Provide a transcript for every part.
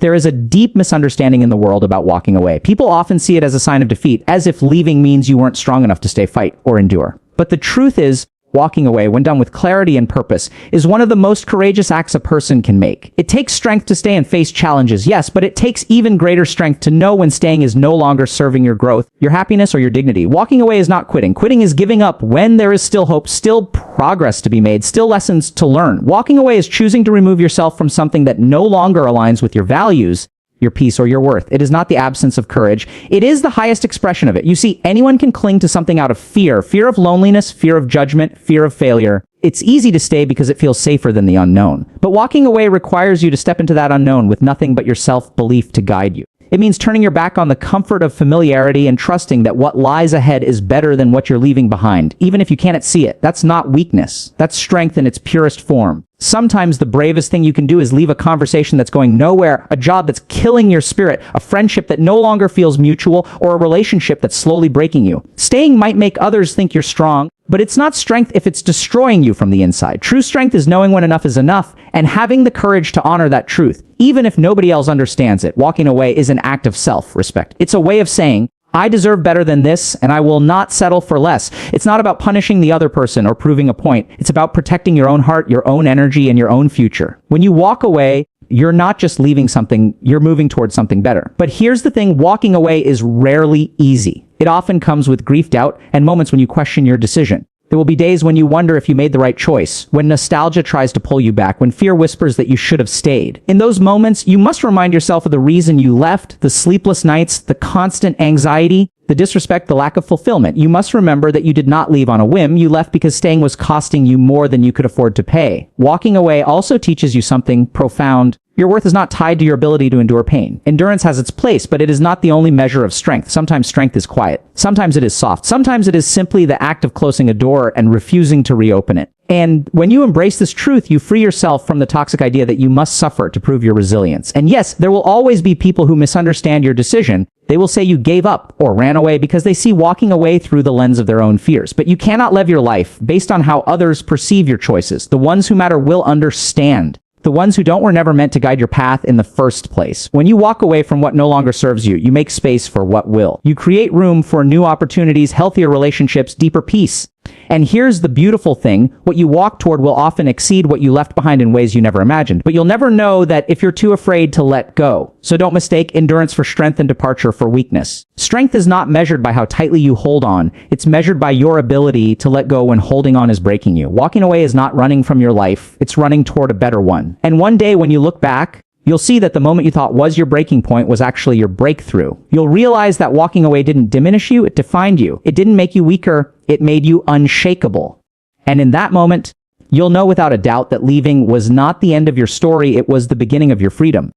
There is a deep misunderstanding in the world about walking away. People often see it as a sign of defeat, as if leaving means you weren't strong enough to stay, fight, or endure. But the truth is, walking away, when done with clarity and purpose, is one of the most courageous acts a person can make. It takes strength to stay and face challenges, yes, but it takes even greater strength to know when staying is no longer serving your growth, your happiness, or your dignity. Walking away is not quitting. Quitting is giving up when there is still hope, still progress to be made, still lessons to learn. Walking away is choosing to remove yourself from something that no longer aligns with your values, your peace, or your worth. It is not the absence of courage. It is the highest expression of it. You see, anyone can cling to something out of fear of loneliness, fear of judgment, fear of failure. It's easy to stay because it feels safer than the unknown. But walking away requires you to step into that unknown with nothing but your self-belief to guide you. It means turning your back on the comfort of familiarity and trusting that what lies ahead is better than what you're leaving behind, even if you can't see it. That's not weakness. That's strength in its purest form. Sometimes the bravest thing you can do is leave a conversation that's going nowhere, a job that's killing your spirit, a friendship that no longer feels mutual, or a relationship that's slowly breaking you. Staying might make others think you're strong, but it's not strength if it's destroying you from the inside. True strength is knowing when enough is enough and having the courage to honor that truth. Even if nobody else understands it, walking away is an act of self-respect. It's a way of saying, I deserve better than this, and I will not settle for less. It's not about punishing the other person or proving a point. It's about protecting your own heart, your own energy, and your own future. When you walk away, you're not just leaving something, you're moving towards something better. But here's the thing, walking away is rarely easy. It often comes with grief, doubt, and moments when you question your decision. There will be days when you wonder if you made the right choice, when nostalgia tries to pull you back, when fear whispers that you should have stayed. In those moments, you must remind yourself of the reason you left, the sleepless nights, the constant anxiety, the disrespect, the lack of fulfillment. You must remember that you did not leave on a whim. You left because staying was costing you more than you could afford to pay. Walking away also teaches you something profound. Your worth is not tied to your ability to endure pain. Endurance has its place, but it is not the only measure of strength. Sometimes strength is quiet. Sometimes it is soft. Sometimes it is simply the act of closing a door and refusing to reopen it. And when you embrace this truth, you free yourself from the toxic idea that you must suffer to prove your resilience. And yes, there will always be people who misunderstand your decision. They will say you gave up or ran away because they see walking away through the lens of their own fears. But you cannot live your life based on how others perceive your choices. The ones who matter will understand. The ones who don't were never meant to guide your path in the first place. When you walk away from what no longer serves you, you make space for what will. You create room for new opportunities, healthier relationships, deeper peace. And here's the beautiful thing, what you walk toward will often exceed what you left behind in ways you never imagined. But you'll never know that if you're too afraid to let go. So don't mistake endurance for strength and departure for weakness. Strength is not measured by how tightly you hold on. It's measured by your ability to let go when holding on is breaking you. Walking away is not running from your life. It's running toward a better one. And one day when you look back, you'll see that the moment you thought was your breaking point was actually your breakthrough. You'll realize that walking away didn't diminish you, it defined you. It didn't make you weaker, it made you unshakable. And in that moment, you'll know without a doubt that leaving was not the end of your story, it was the beginning of your freedom.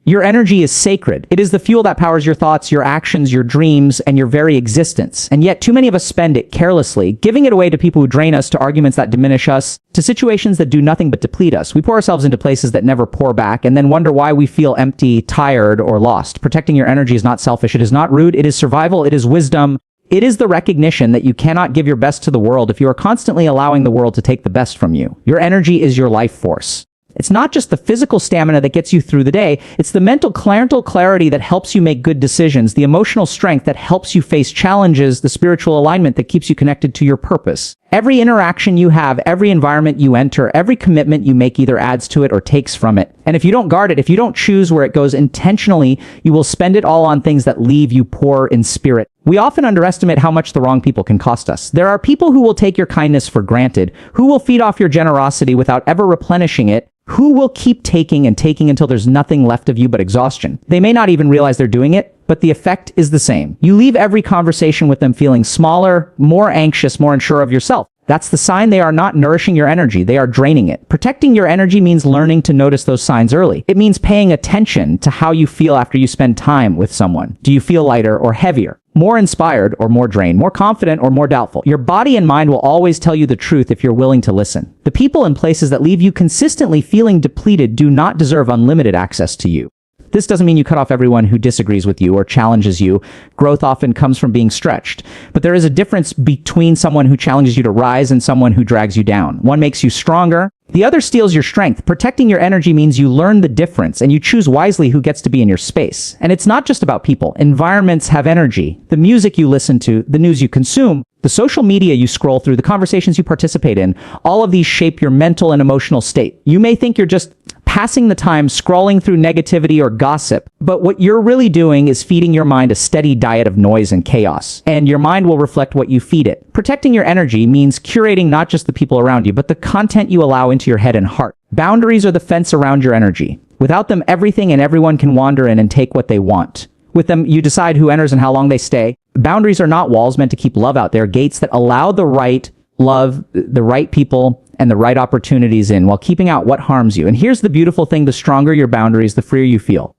Your energy is sacred. It is the fuel that powers your thoughts, your actions, your dreams, and your very existence. And yet too many of us spend it carelessly, giving it away to people who drain us, to arguments that diminish us, to situations that do nothing but deplete us. We pour ourselves into places that never pour back, and then wonder why we feel empty, tired, or lost. Protecting your energy is not selfish. It is not rude. It is survival. It is wisdom. It is the recognition that you cannot give your best to the world if you are constantly allowing the world to take the best from you. Your energy is your life force. It's not just the physical stamina that gets you through the day, it's the mental clarity that helps you make good decisions, the emotional strength that helps you face challenges, the spiritual alignment that keeps you connected to your purpose. Every interaction you have, every environment you enter, every commitment you make either adds to it or takes from it. And if you don't guard it, if you don't choose where it goes intentionally, you will spend it all on things that leave you poor in spirit. We often underestimate how much the wrong people can cost us. There are people who will take your kindness for granted, who will feed off your generosity without ever replenishing it, who will keep taking and taking until there's nothing left of you but exhaustion. They may not even realize they're doing it, but the effect is the same. You leave every conversation with them feeling smaller, more anxious, more unsure of yourself. That's the sign they are not nourishing your energy. They are draining it. Protecting your energy means learning to notice those signs early. It means paying attention to how you feel after you spend time with someone. Do you feel lighter or heavier? More inspired or more drained? More confident or more doubtful? Your body and mind will always tell you the truth if you're willing to listen. The people and places that leave you consistently feeling depleted do not deserve unlimited access to you. This doesn't mean you cut off everyone who disagrees with you or challenges you. Growth often comes from being stretched. But there is a difference between someone who challenges you to rise and someone who drags you down. One makes you stronger, The other steals your strength. Protecting your energy means you learn the difference and you choose wisely who gets to be in your space. And it's not just about people. Environments have energy. The music you listen to, the news you consume, the social media you scroll through, the conversations you participate in, all of these shape your mental and emotional state. You may think you're just passing the time scrolling through negativity or gossip, but what you're really doing is feeding your mind a steady diet of noise and chaos, and your mind will reflect what you feed it. Protecting your energy means curating not just the people around you, but the content you allow into your head and heart. Boundaries are the fence around your energy. Without them, everything and everyone can wander in and take what they want. With them, you decide who enters and how long they stay. Boundaries are not walls meant to keep love out. They're gates that allow the right love, the right people, and the right opportunities in while keeping out what harms you. And here's the beautiful thing: the stronger your boundaries, the freer you feel.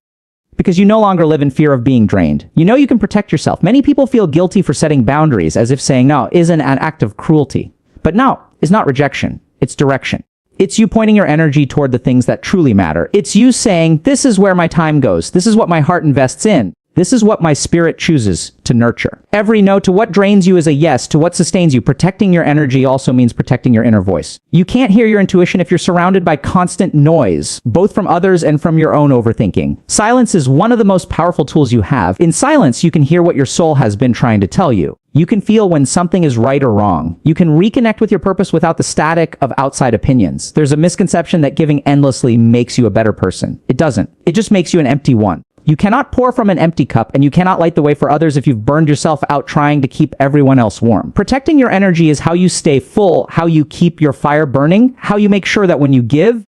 Because you no longer live in fear of being drained. You know you can protect yourself. Many people feel guilty for setting boundaries, as if saying no isn't an act of cruelty. But no is not rejection. It's direction. It's you pointing your energy toward the things that truly matter. It's you saying, this is where my time goes. This is what my heart invests in. This is what my spirit chooses to nurture. Every no to what drains you is a yes to what sustains you. Protecting your energy also means protecting your inner voice. You can't hear your intuition if you're surrounded by constant noise, both from others and from your own overthinking. Silence is one of the most powerful tools you have. In silence, you can hear what your soul has been trying to tell you. You can feel when something is right or wrong. You can reconnect with your purpose without the static of outside opinions. There's a misconception that giving endlessly makes you a better person. It doesn't. It just makes you an empty one. You cannot pour from an empty cup, and you cannot light the way for others if you've burned yourself out trying to keep everyone else warm. Protecting your energy is how you stay full, how you keep your fire burning, how you make sure that when you give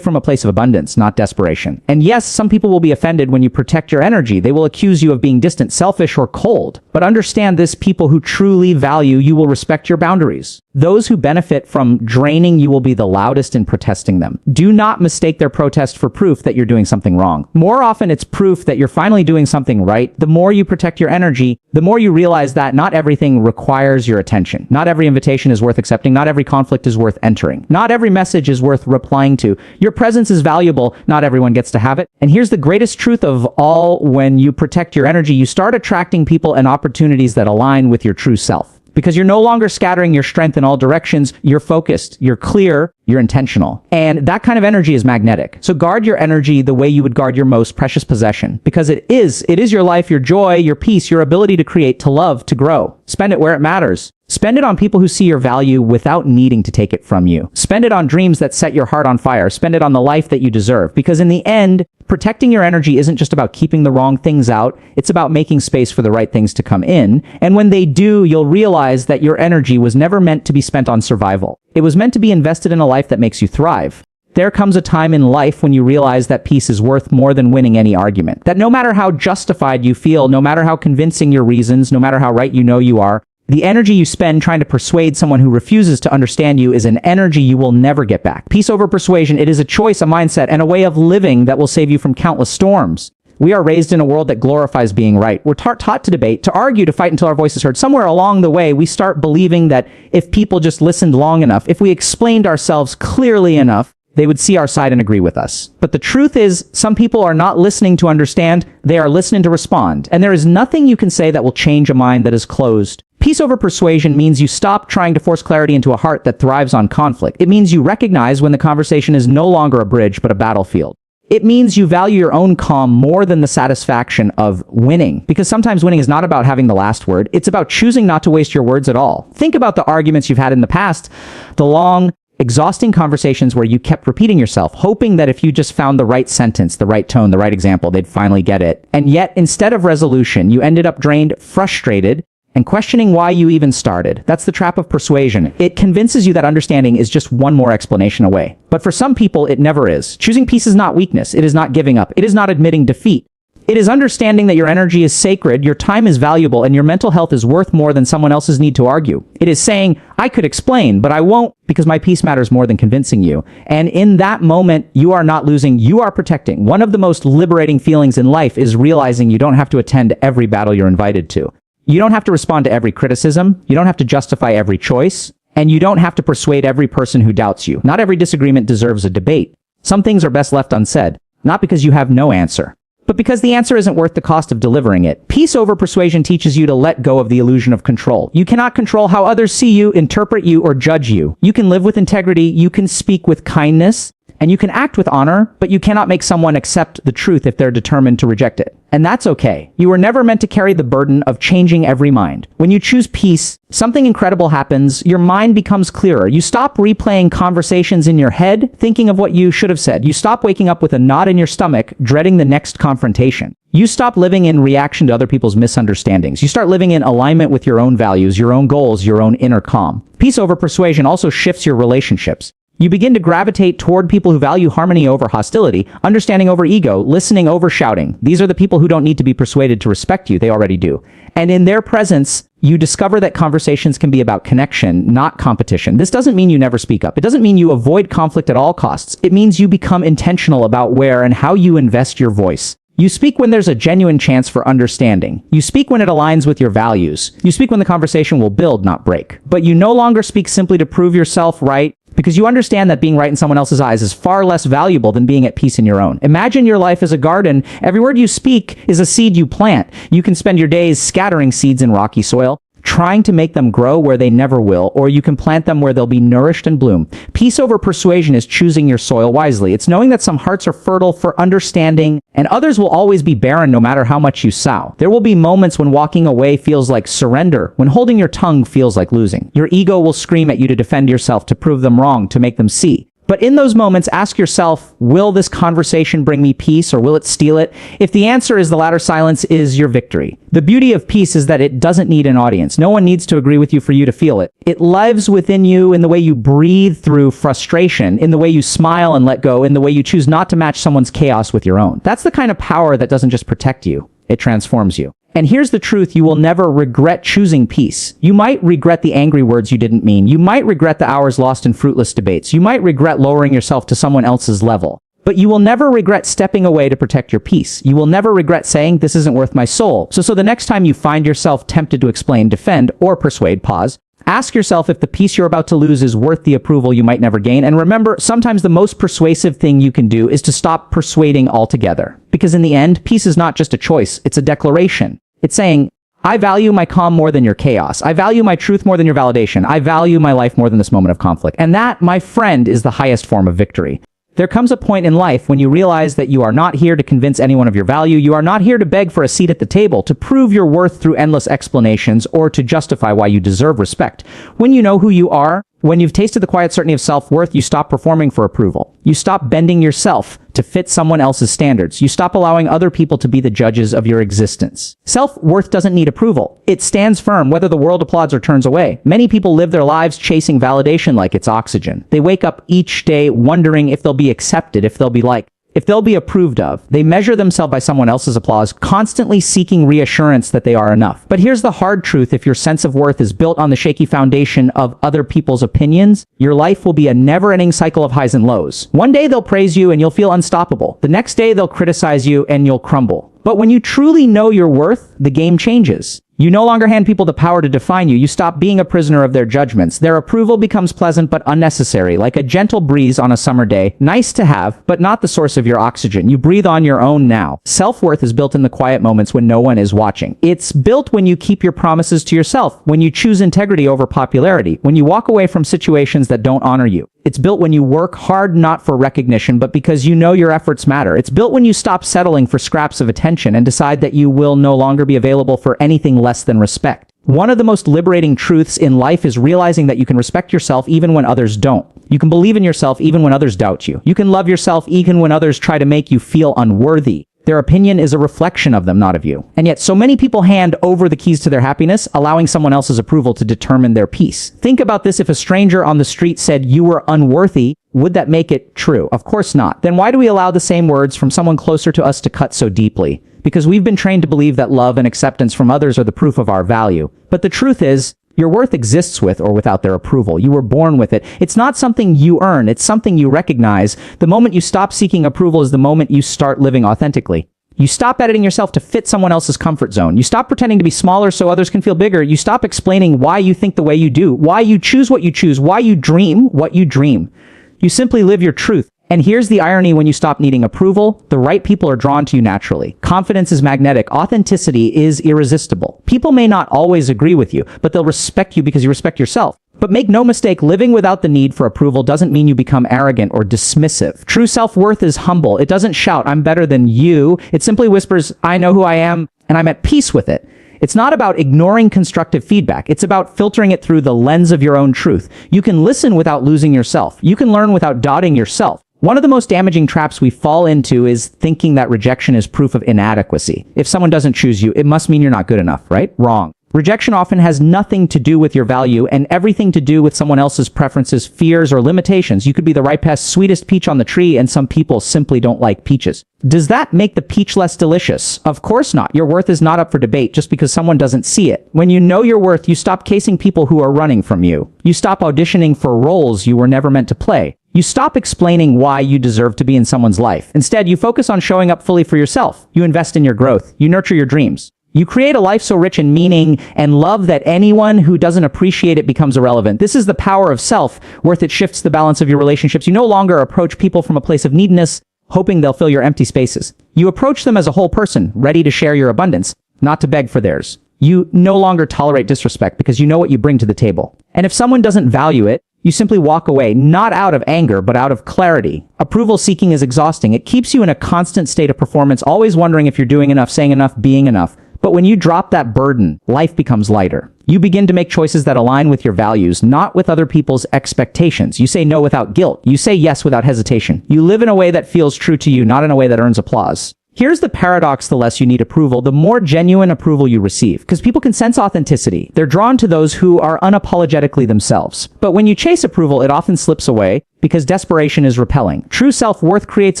from a place of abundance, not desperation. And yes, some people will be offended when you protect your energy. They will accuse you of being distant, selfish, or cold. But understand this: people who truly value you will respect your boundaries. Those who benefit from draining you will be the loudest in protesting them. Do not mistake their protest for proof that you're doing something wrong. More often, it's proof that you're finally doing something right. The more you protect your energy, the more you realize that not everything requires your attention. Not every invitation is worth accepting. Not every conflict is worth entering. Not every message is worth replying to. Your presence is valuable. Not everyone gets to have it. And here's the greatest truth of all: when you protect your energy, you start attracting people and opportunities that align with your true self. Because you're no longer scattering your strength in all directions. You're focused, you're clear, you're intentional. And that kind of energy is magnetic. So guard your energy the way you would guard your most precious possession. Because it is your life, your joy, your peace, your ability to create, to love, to grow. Spend it where it matters. Spend it on people who see your value without needing to take it from you. Spend it on dreams that set your heart on fire. Spend it on the life that you deserve. Because in the end, protecting your energy isn't just about keeping the wrong things out. It's about making space for the right things to come in. And when they do, you'll realize that your energy was never meant to be spent on survival. It was meant to be invested in a life that makes you thrive. There comes a time in life when you realize that peace is worth more than winning any argument. That no matter how justified you feel, no matter how convincing your reasons, no matter how right you know you are, the energy you spend trying to persuade someone who refuses to understand you is an energy you will never get back. Peace over persuasion, it is a choice, a mindset, and a way of living that will save you from countless storms. We are raised in a world that glorifies being right. We're taught to debate, to argue, to fight until our voice is heard. Somewhere along the way, we start believing that if people just listened long enough, if we explained ourselves clearly enough, they would see our side and agree with us. But the truth is, some people are not listening to understand, they are listening to respond. And there is nothing you can say that will change a mind that is closed. Peace over persuasion means you stop trying to force clarity into a heart that thrives on conflict. It means you recognize when the conversation is no longer a bridge, but a battlefield. It means you value your own calm more than the satisfaction of winning. Because sometimes winning is not about having the last word. It's about choosing not to waste your words at all. Think about the arguments you've had in the past, the long, exhausting conversations where you kept repeating yourself, hoping that if you just found the right sentence, the right tone, the right example, they'd finally get it. And yet, instead of resolution, you ended up drained, frustrated, and questioning why you even started. That's the trap of persuasion. It convinces you that understanding is just one more explanation away. But for some people, it never is. Choosing peace is not weakness. It is not giving up. It is not admitting defeat. It is understanding that your energy is sacred, your time is valuable, and your mental health is worth more than someone else's need to argue. It is saying, I could explain, but I won't because my peace matters more than convincing you. And in that moment, you are not losing, you are protecting. One of the most liberating feelings in life is realizing you don't have to attend every battle you're invited to. You don't have to respond to every criticism. You don't have to justify every choice. And you don't have to persuade every person who doubts you. Not every disagreement deserves a debate. Some things are best left unsaid, not because you have no answer, but because the answer isn't worth the cost of delivering it. Peace over persuasion teaches you to let go of the illusion of control. You cannot control how others see you, interpret you, or judge you. You can live with integrity, you can speak with kindness, and you can act with honor, but you cannot make someone accept the truth if they're determined to reject it. And that's okay. You were never meant to carry the burden of changing every mind. When you choose peace, something incredible happens. Your mind becomes clearer. You stop replaying conversations in your head, thinking of what you should have said. You stop waking up with a knot in your stomach, dreading the next confrontation. You stop living in reaction to other people's misunderstandings. You start living in alignment with your own values, your own goals, your own inner calm. Peace over persuasion also shifts your relationships. You begin to gravitate toward people who value harmony over hostility, understanding over ego, listening over shouting. These are the people who don't need to be persuaded to respect you. They already do. And in their presence, you discover that conversations can be about connection, not competition. This doesn't mean you never speak up. It doesn't mean you avoid conflict at all costs. It means you become intentional about where and how you invest your voice. You speak when there's a genuine chance for understanding. You speak when it aligns with your values. You speak when the conversation will build, not break. But you no longer speak simply to prove yourself right, because you understand that being right in someone else's eyes is far less valuable than being at peace in your own. Imagine your life as a garden. Every word you speak is a seed you plant. You can spend your days scattering seeds in rocky soil, trying to make them grow where they never will, or you can plant them where they'll be nourished and bloom. Peace over persuasion is choosing your soil wisely. It's knowing that some hearts are fertile for understanding, and others will always be barren no matter how much you sow. There will be moments when walking away feels like surrender, when holding your tongue feels like losing. Your ego will scream at you to defend yourself, to prove them wrong, to make them see. But in those moments, ask yourself, will this conversation bring me peace or will it steal it? If the answer is the latter, silence is your victory. The beauty of peace is that it doesn't need an audience. No one needs to agree with you for you to feel it. It lives within you in the way you breathe through frustration, in the way you smile and let go, in the way you choose not to match someone's chaos with your own. That's the kind of power that doesn't just protect you, it transforms you. And here's the truth, you will never regret choosing peace. You might regret the angry words you didn't mean. You might regret the hours lost in fruitless debates. You might regret lowering yourself to someone else's level. But you will never regret stepping away to protect your peace. You will never regret saying, this isn't worth my soul. So the next time you find yourself tempted to explain, defend, or persuade, pause. Ask yourself if the peace you're about to lose is worth the approval you might never gain. And remember, sometimes the most persuasive thing you can do is to stop persuading altogether. Because in the end, peace is not just a choice, it's a declaration. It's saying, I value my calm more than your chaos. I value my truth more than your validation. I value my life more than this moment of conflict. And that, my friend, is the highest form of victory. There comes a point in life when you realize that you are not here to convince anyone of your value. You are not here to beg for a seat at the table, to prove your worth through endless explanations, or to justify why you deserve respect. When you know who you are, when you've tasted the quiet certainty of self-worth, you stop performing for approval. You stop bending yourself to fit someone else's standards. You stop allowing other people to be the judges of your existence. Self-worth doesn't need approval. It stands firm whether the world applauds or turns away. Many people live their lives chasing validation like it's oxygen. They wake up each day wondering if they'll be accepted, if they'll be liked, if they'll be approved of. They measure themselves by someone else's applause, constantly seeking reassurance that they are enough. But here's the hard truth. If your sense of worth is built on the shaky foundation of other people's opinions, your life will be a never-ending cycle of highs and lows. One day they'll praise you and you'll feel unstoppable. The next day they'll criticize you and you'll crumble. But when you truly know your worth, the game changes. You no longer hand people the power to define you. You stop being a prisoner of their judgments. Their approval becomes pleasant but unnecessary, like a gentle breeze on a summer day. Nice to have, but not the source of your oxygen. You breathe on your own now. Self-worth is built in the quiet moments when no one is watching. It's built when you keep your promises to yourself, when you choose integrity over popularity, when you walk away from situations that don't honor you. It's built when you work hard not for recognition, but because you know your efforts matter. It's built when you stop settling for scraps of attention and decide that you will no longer be available for anything less than respect. One of the most liberating truths in life is realizing that you can respect yourself even when others don't. You can believe in yourself even when others doubt you. You can love yourself even when others try to make you feel unworthy. Their opinion is a reflection of them, not of you. And yet so many people hand over the keys to their happiness, allowing someone else's approval to determine their peace. Think about this. If a stranger on the street said you were unworthy, would that make it true? Of course not. Then why do we allow the same words from someone closer to us to cut so deeply? Because we've been trained to believe that love and acceptance from others are the proof of our value. But the truth is, your worth exists with or without their approval. You were born with it. It's not something you earn. It's something you recognize. The moment you stop seeking approval is the moment you start living authentically. You stop editing yourself to fit someone else's comfort zone. You stop pretending to be smaller so others can feel bigger. You stop explaining why you think the way you do, why you choose what you choose, why you dream what you dream. You simply live your truth. And here's the irony: when you stop needing approval, the right people are drawn to you naturally. Confidence is magnetic. Authenticity is irresistible. People may not always agree with you, but they'll respect you because you respect yourself. But make no mistake, living without the need for approval doesn't mean you become arrogant or dismissive. True self-worth is humble. It doesn't shout, "I'm better than you." It simply whispers, "I know who I am, and I'm at peace with it." It's not about ignoring constructive feedback. It's about filtering it through the lens of your own truth. You can listen without losing yourself. You can learn without doubting yourself. One of the most damaging traps we fall into is thinking that rejection is proof of inadequacy. If someone doesn't choose you, it must mean you're not good enough, right? Wrong. Rejection often has nothing to do with your value and everything to do with someone else's preferences, fears, or limitations. You could be the ripest, sweetest peach on the tree, and some people simply don't like peaches. Does that make the peach less delicious? Of course not. Your worth is not up for debate just because someone doesn't see it. When you know your worth, you stop casing people who are running from you. You stop auditioning for roles you were never meant to play. You stop explaining why you deserve to be in someone's life. Instead, you focus on showing up fully for yourself. You invest in your growth. You nurture your dreams. You create a life so rich in meaning and love that anyone who doesn't appreciate it becomes irrelevant. This is the power of self-worth. It shifts the balance of your relationships. You no longer approach people from a place of neediness, hoping they'll fill your empty spaces. You approach them as a whole person, ready to share your abundance, not to beg for theirs. You no longer tolerate disrespect because you know what you bring to the table. And if someone doesn't value it, you simply walk away, not out of anger, but out of clarity. Approval seeking is exhausting. It keeps you in a constant state of performance, always wondering if you're doing enough, saying enough, being enough. But when you drop that burden, life becomes lighter. You begin to make choices that align with your values, not with other people's expectations. You say no without guilt. You say yes without hesitation. You live in a way that feels true to you, not in a way that earns applause. Here's the paradox: the less you need approval, the more genuine approval you receive. Because people can sense authenticity. They're drawn to those who are unapologetically themselves. But when you chase approval, it often slips away because desperation is repelling. True self-worth creates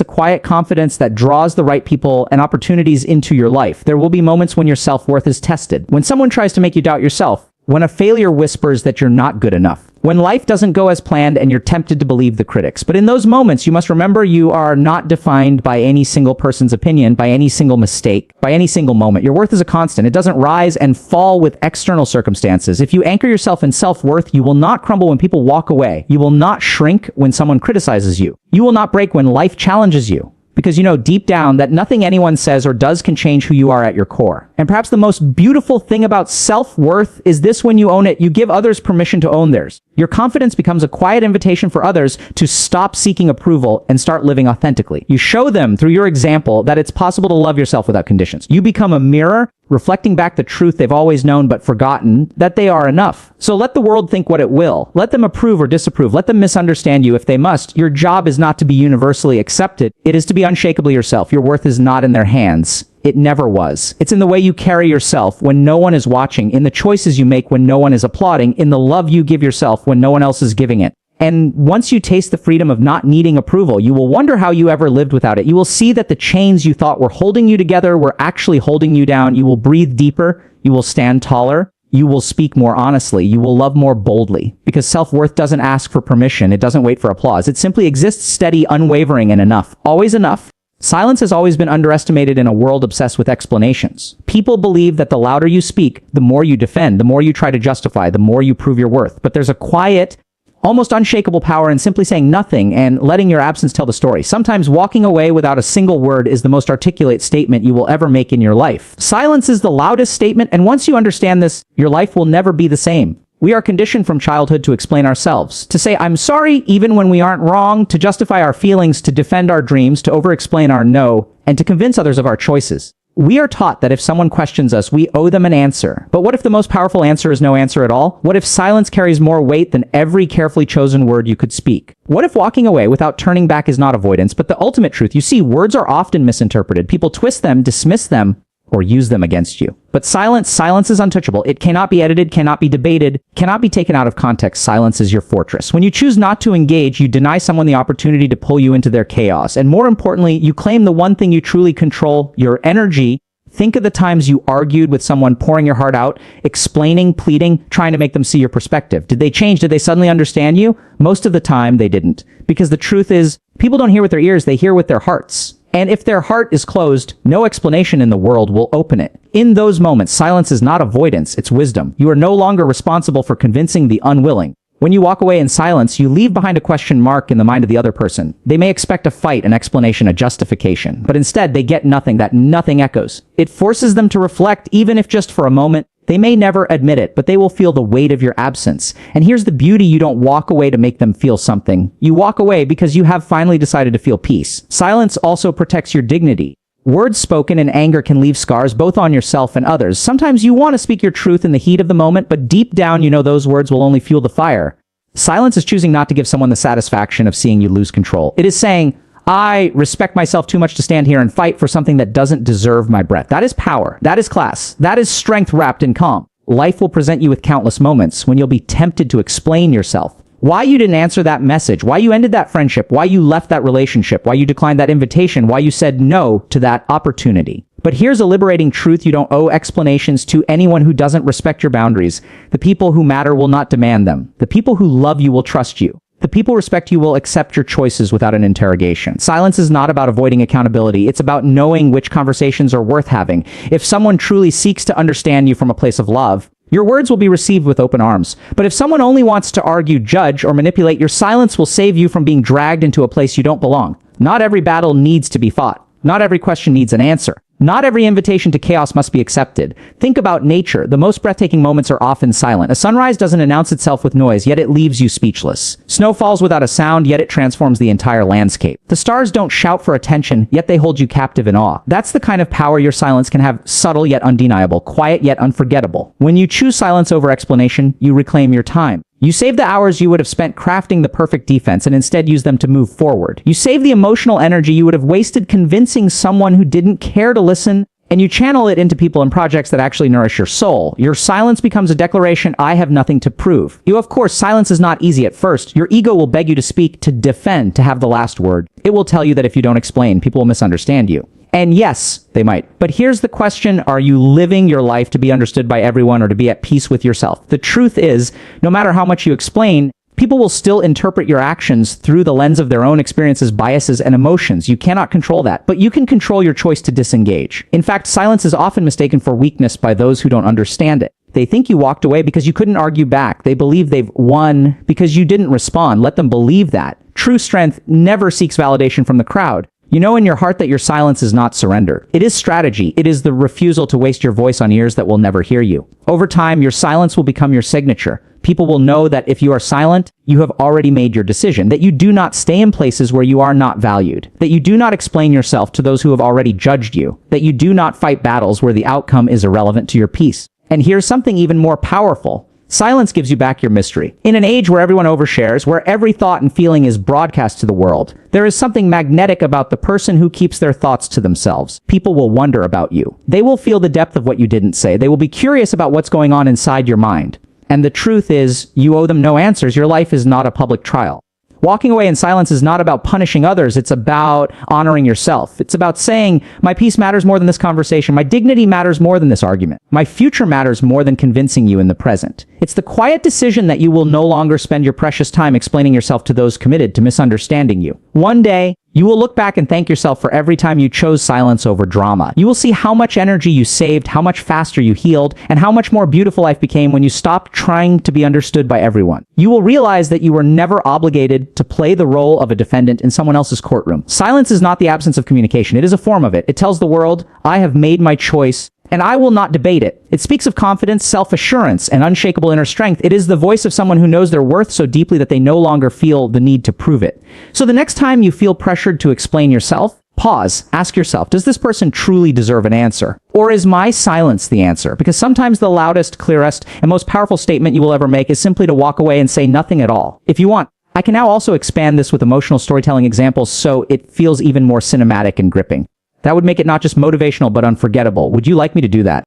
a quiet confidence that draws the right people and opportunities into your life. There will be moments when your self-worth is tested. When someone tries to make you doubt yourself. When a failure whispers that you're not good enough. When life doesn't go as planned and you're tempted to believe the critics. But in those moments, you must remember you are not defined by any single person's opinion, by any single mistake, by any single moment. Your worth is a constant. It doesn't rise and fall with external circumstances. If you anchor yourself in self-worth, you will not crumble when people walk away. You will not shrink when someone criticizes you. You will not break when life challenges you. Because you know deep down that nothing anyone says or does can change who you are at your core. And perhaps the most beautiful thing about self-worth is this: when you own it, you give others permission to own theirs. Your confidence becomes a quiet invitation for others to stop seeking approval and start living authentically. You show them through your example that it's possible to love yourself without conditions. You become a mirror, reflecting back the truth they've always known but forgotten, that they are enough. So let the world think what it will. Let them approve or disapprove. Let them misunderstand you if they must. Your job is not to be universally accepted. It is to be unshakably yourself. Your worth is not in their hands. It never was. It's in the way you carry yourself when no one is watching, in the choices you make when no one is applauding, in the love you give yourself when no one else is giving it. And once you taste the freedom of not needing approval, you will wonder how you ever lived without it. You will see that the chains you thought were holding you together were actually holding you down. You will breathe deeper. You will stand taller. You will speak more honestly. You will love more boldly. Because self-worth doesn't ask for permission. It doesn't wait for applause. It simply exists steady, unwavering, and enough. Always enough. Silence has always been underestimated in a world obsessed with explanations. People believe that the louder you speak, the more you defend, the more you try to justify, the more you prove your worth. But there's a quiet, almost unshakable power in simply saying nothing and letting your absence tell the story. Sometimes walking away without a single word is the most articulate statement you will ever make in your life. Silence is the loudest statement, and once you understand this, your life will never be the same. We are conditioned from childhood to explain ourselves, to say "I'm sorry" even when we aren't wrong, to justify our feelings, to defend our dreams, to over-explain our no, and to convince others of our choices. We are taught that if someone questions us, we owe them an answer. But what if the most powerful answer is no answer at all? What if silence carries more weight than every carefully chosen word you could speak? What if walking away without turning back is not avoidance, but the ultimate truth? You see, words are often misinterpreted. People twist them, dismiss them, or use them against you. But silence is untouchable. It cannot be edited, cannot be debated, cannot be taken out of context. Silence is your fortress. When you choose not to engage, you deny someone the opportunity to pull you into their chaos. And more importantly, you claim the one thing you truly control, your energy. Think of the times you argued with someone, pouring your heart out, explaining, pleading, trying to make them see your perspective. Did they change? Did they suddenly understand you? Most of the time, they didn't. Because the truth is, people don't hear with their ears, they hear with their hearts. And if their heart is closed, no explanation in the world will open it. In those moments, silence is not avoidance, it's wisdom. You are no longer responsible for convincing the unwilling. When you walk away in silence, you leave behind a question mark in the mind of the other person. They may expect a fight, an explanation, a justification, but instead they get nothing. That nothing echoes. It forces them to reflect, even if just for a moment. They may never admit it, but they will feel the weight of your absence. And here's the beauty: you don't walk away to make them feel something. You walk away because you have finally decided to feel peace. Silence also protects your dignity. Words spoken in anger can leave scars both on yourself and others. Sometimes you want to speak your truth in the heat of the moment, but deep down you know those words will only fuel the fire. Silence is choosing not to give someone the satisfaction of seeing you lose control. It is saying, I respect myself too much to stand here and fight for something that doesn't deserve my breath. That is power. That is class. That is strength wrapped in calm. Life will present you with countless moments when you'll be tempted to explain yourself. Why you didn't answer that message, why you ended that friendship, why you left that relationship, why you declined that invitation, why you said no to that opportunity. But here's a liberating truth: you don't owe explanations to anyone who doesn't respect your boundaries. The people who matter will not demand them. The people who love you will trust you. The people who respect you will accept your choices without an interrogation. Silence is not about avoiding accountability. It's about knowing which conversations are worth having. If someone truly seeks to understand you from a place of love, your words will be received with open arms. But if someone only wants to argue, judge, or manipulate, your silence will save you from being dragged into a place you don't belong. Not every battle needs to be fought. Not every question needs an answer. Not every invitation to chaos must be accepted. Think about nature. The most breathtaking moments are often silent. A sunrise doesn't announce itself with noise, yet it leaves you speechless. Snow falls without a sound, yet it transforms the entire landscape. The stars don't shout for attention, yet they hold you captive in awe. That's the kind of power your silence can have: subtle yet undeniable, quiet yet unforgettable. When you choose silence over explanation, you reclaim your time. You save the hours you would have spent crafting the perfect defense and instead use them to move forward. You save the emotional energy you would have wasted convincing someone who didn't care to listen, and you channel it into people and projects that actually nourish your soul. Your silence becomes a declaration: I have nothing to prove. Of course, silence is not easy at first. Your ego will beg you to speak, to defend, to have the last word. It will tell you that if you don't explain, people will misunderstand you. And yes, they might. But here's the question: are you living your life to be understood by everyone or to be at peace with yourself? The truth is, no matter how much you explain, people will still interpret your actions through the lens of their own experiences, biases, and emotions. You cannot control that, but you can control your choice to disengage. In fact, silence is often mistaken for weakness by those who don't understand it. They think you walked away because you couldn't argue back. They believe they've won because you didn't respond. Let them believe that. True strength never seeks validation from the crowd. You know in your heart that your silence is not surrender. It is strategy. It is the refusal to waste your voice on ears that will never hear you. Over time, your silence will become your signature. People will know that if you are silent, you have already made your decision, that you do not stay in places where you are not valued, that you do not explain yourself to those who have already judged you, that you do not fight battles where the outcome is irrelevant to your peace. And here's something even more powerful. Silence gives you back your mystery. In an age where everyone overshares, where every thought and feeling is broadcast to the world, there is something magnetic about the person who keeps their thoughts to themselves. People will wonder about you. They will feel the depth of what you didn't say. They will be curious about what's going on inside your mind. And the truth is, you owe them no answers. Your life is not a public trial. Walking away in silence is not about punishing others. It's about honoring yourself. It's about saying, my peace matters more than this conversation. My dignity matters more than this argument. My future matters more than convincing you in the present. It's the quiet decision that you will no longer spend your precious time explaining yourself to those committed to misunderstanding you. One day, you will look back and thank yourself for every time you chose silence over drama. You will see how much energy you saved, how much faster you healed, and how much more beautiful life became when you stopped trying to be understood by everyone. You will realize that you were never obligated to play the role of a defendant in someone else's courtroom. Silence is not the absence of communication. It is a form of it. It tells the world, I have made my choice, and I will not debate it. It speaks of confidence, self-assurance, and unshakable inner strength. It is the voice of someone who knows their worth so deeply that they no longer feel the need to prove it. So the next time you feel pressured to explain yourself, pause, ask yourself, does this person truly deserve an answer? Or is my silence the answer? Because sometimes the loudest, clearest, and most powerful statement you will ever make is simply to walk away and say nothing at all. If you want, I can now also expand this with emotional storytelling examples so it feels even more cinematic and gripping. That would make it not just motivational but unforgettable. Would you like me to do that?